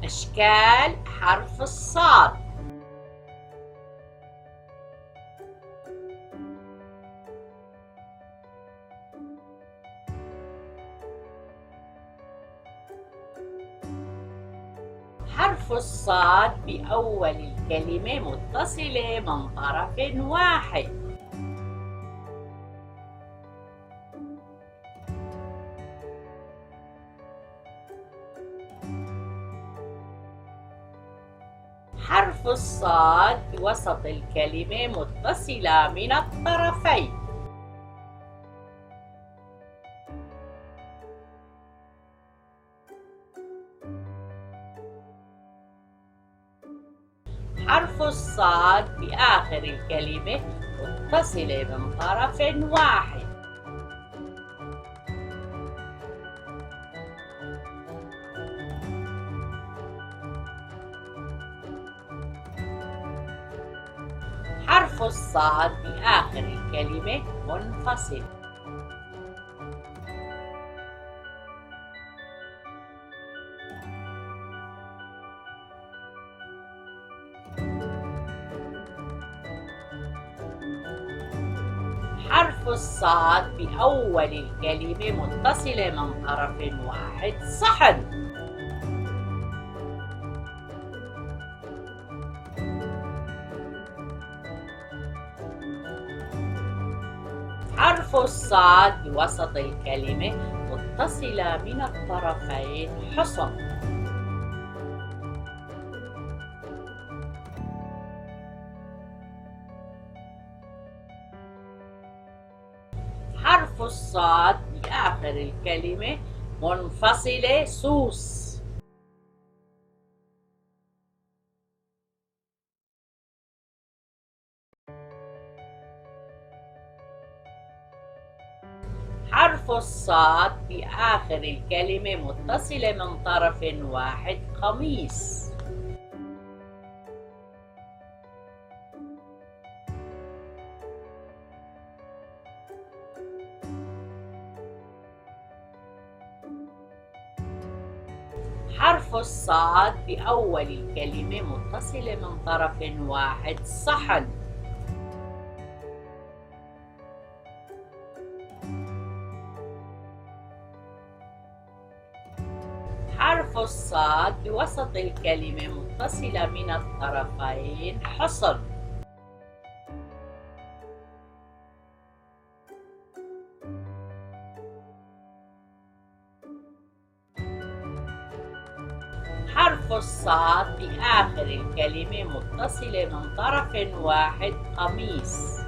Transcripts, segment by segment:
أشكال حرف الصاد. حرف الصاد بأول الكلمة متصلة من طرف واحد. حرف الصاد بوسط الكلمة متصلة من الطرفين. حرف الصاد بآخر الكلمة متصلة من طرف واحد. حرف الصاد بآخر الكلمة منفصل. حرف الصاد بأول الكلمة متصلة من طرف واحد. صحن. حرف الصاد بوسط الكلمة متصلة من الطرفين. حصن. حرف الصاد بآخر الكلمة منفصلة. سوس. حرف الصاد بآخر الكلمة متصلة من طرف واحد. قميص. حرف الصاد بأول الكلمة متصلة من طرف واحد. صحن. حرف الصاد بوسط الكلمة متصلة من الطرفين. حصن. حرف الصاد بآخر الكلمة متصلة من طرف واحد. قميص.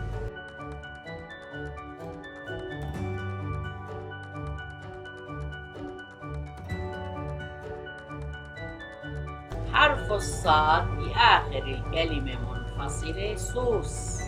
حرف الصاد بآخر الكلمة منفصلة. سوس.